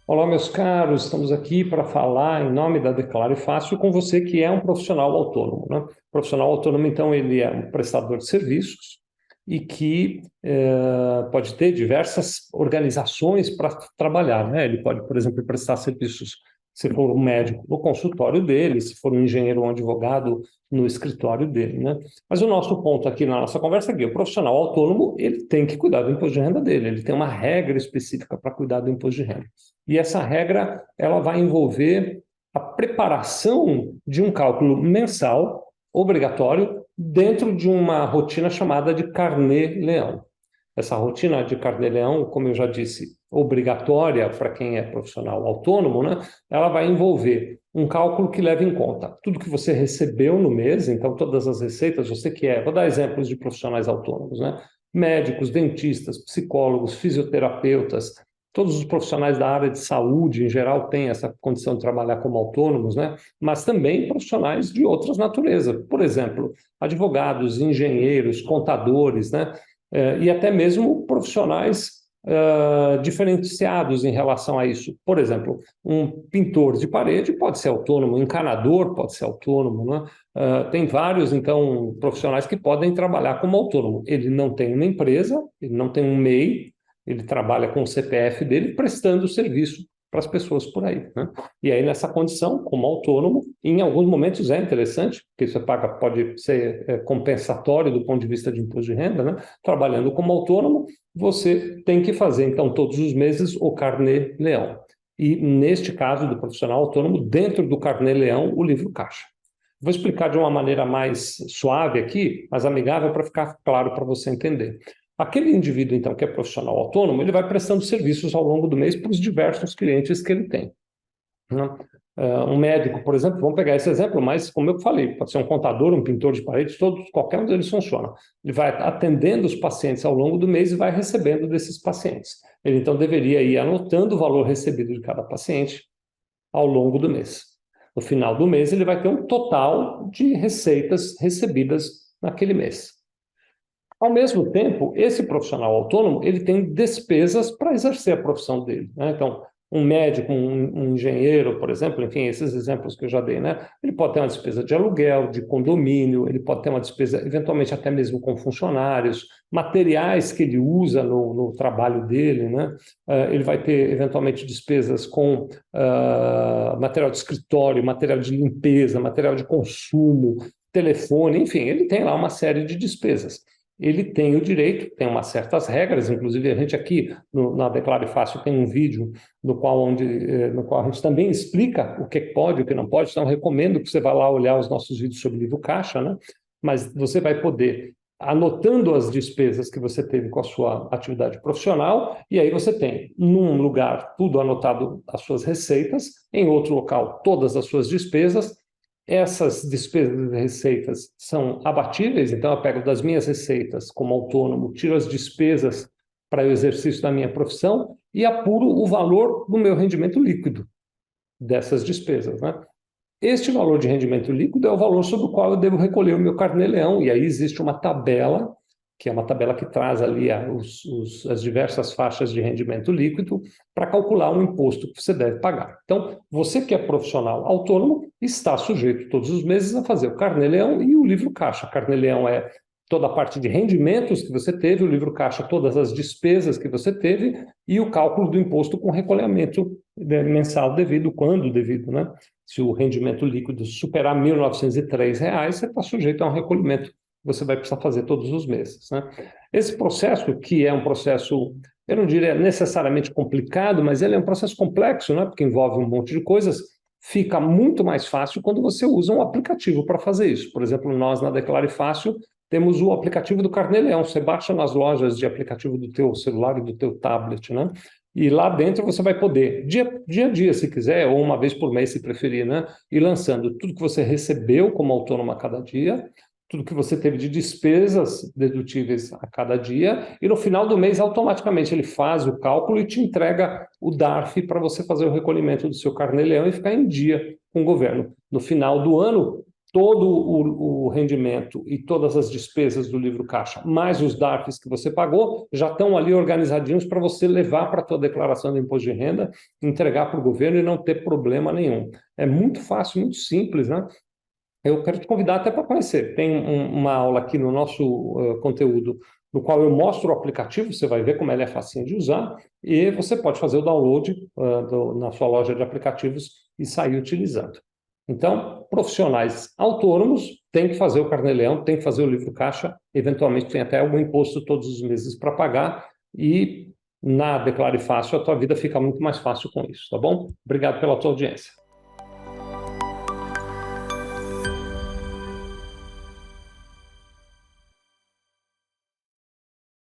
Olá, meus caros, estamos aqui para falar em nome da Declare Fácil com você que é um profissional autônomo, né? Profissional autônomo, então, ele é um prestador de serviços e que pode ter diversas organizações para trabalhar, né? Ele pode, por exemplo, prestar serviços, se for um médico, no consultório dele, se for um engenheiro ou um advogado, no escritório dele, né? Mas o nosso ponto aqui na nossa conversa é que o profissional autônomo, ele tem que cuidar do imposto de renda dele, ele tem uma regra específica para cuidar do imposto de renda. E essa regra ela vai envolver a preparação de um cálculo mensal obrigatório dentro de uma rotina chamada de carnê-leão. Essa rotina de carnê-leão, como eu já disse, obrigatória para quem é profissional autônomo, né? Ela vai envolver um cálculo que leva em conta tudo que você recebeu no mês, então todas as receitas, você que é, vou dar exemplos de profissionais autônomos, né? Médicos, dentistas, psicólogos, fisioterapeutas, todos os profissionais da área de saúde, em geral, têm essa condição de trabalhar como autônomos, né? Mas também profissionais de outras naturezas. Por exemplo, advogados, engenheiros, contadores, né? E até mesmo profissionais diferenciados em relação a isso. Por exemplo, um pintor de parede pode ser autônomo, um encanador pode ser autônomo, né? Tem vários, então, profissionais que podem trabalhar como autônomo. Ele não tem uma empresa, ele não tem um MEI, ele trabalha com o CPF dele, prestando serviço para as pessoas por aí, né? E aí, nessa condição, como autônomo, em alguns momentos é interessante, porque você paga, pode ser compensatório do ponto de vista de imposto de renda, né? Trabalhando como autônomo, você tem que fazer, então, todos os meses o carnê-leão. E, neste caso do profissional autônomo, dentro do carnê-leão, o livro caixa. Vou explicar de uma maneira mais suave aqui, mais amigável, para ficar claro para você entender. Aquele indivíduo, então, que é profissional autônomo, ele vai prestando serviços ao longo do mês para os diversos clientes que ele tem, né? Um médico, por exemplo, vamos pegar esse exemplo, mas como eu falei, pode ser um contador, um pintor de paredes, todos, qualquer um deles funciona. Ele vai atendendo os pacientes ao longo do mês e vai recebendo desses pacientes. Ele então deveria ir anotando o valor recebido de cada paciente ao longo do mês. No final do mês, ele vai ter um total de receitas recebidas naquele mês. Ao mesmo tempo, esse profissional autônomo, ele tem despesas para exercer a profissão dele, né? Então, um médico, um engenheiro, por exemplo, enfim, esses exemplos que eu já dei, né? Ele pode ter uma despesa de aluguel, de condomínio, ele pode ter uma despesa, eventualmente, até mesmo com funcionários, materiais que ele usa no trabalho dele, né? Ele vai ter, eventualmente, despesas com material de escritório, material de limpeza, material de consumo, telefone, enfim, ele tem lá uma série de despesas. Ele tem o direito, tem umas certas regras, inclusive a gente aqui na Declare Fácil tem um vídeo no qual a gente também explica o que pode e o que não pode, então recomendo que você vá lá olhar os nossos vídeos sobre livro caixa, né? Mas você vai poder, anotando as despesas que você teve com a sua atividade profissional, e aí você tem, num lugar, tudo anotado, as suas receitas, em outro local, todas as suas despesas. Essas despesas e receitas são abatíveis, então eu pego das minhas receitas como autônomo, tiro as despesas para o exercício da minha profissão e apuro o valor do meu rendimento líquido dessas despesas, né? Este valor de rendimento líquido é o valor sobre o qual eu devo recolher o meu carnê-leão, e aí existe uma tabela, que é uma tabela que traz ali as diversas faixas de rendimento líquido para calcular o imposto que você deve pagar. Então, você que é profissional autônomo está sujeito todos os meses a fazer o carnê-leão e o livro caixa. Carnê-leão é toda a parte de rendimentos que você teve, o livro caixa todas as despesas que você teve e o cálculo do imposto com recolhimento mensal devido, quando devido, né? Se o rendimento líquido superar R$ 1.903, você está sujeito a um recolhimento que você vai precisar fazer todos os meses, né? Esse processo, que é um processo, eu não diria necessariamente complicado, mas ele é um processo complexo, né? Porque envolve um monte de coisas, fica muito mais fácil quando você usa um aplicativo para fazer isso. Por exemplo, nós na Declare Fácil temos o aplicativo do Carnê-Leão. Você baixa nas lojas de aplicativo do teu celular e do teu tablet, né? E lá dentro você vai poder, dia a dia, se quiser, ou uma vez por mês, se preferir, né? Ir lançando tudo que você recebeu como autônomo a cada dia, tudo que você teve de despesas dedutíveis a cada dia, e no final do mês, automaticamente, ele faz o cálculo e te entrega o DARF para você fazer o recolhimento do seu carnê-leão e ficar em dia com o governo. No final do ano, todo o rendimento e todas as despesas do livro caixa, mais os DARFs que você pagou, já estão ali organizadinhos para você levar para a tua declaração de imposto de renda, entregar para o governo e não ter problema nenhum. É muito fácil, muito simples, né? Eu quero te convidar até para conhecer. Tem uma aula aqui no nosso conteúdo, no qual eu mostro o aplicativo, você vai ver como ele é facinho de usar, e você pode fazer o download na sua loja de aplicativos e sair utilizando. Então, profissionais autônomos têm que fazer o Carnê-Leão, têm que fazer o livro caixa, eventualmente tem até algum imposto todos os meses para pagar, e na Declare Fácil a tua vida fica muito mais fácil com isso, tá bom? Obrigado pela tua audiência.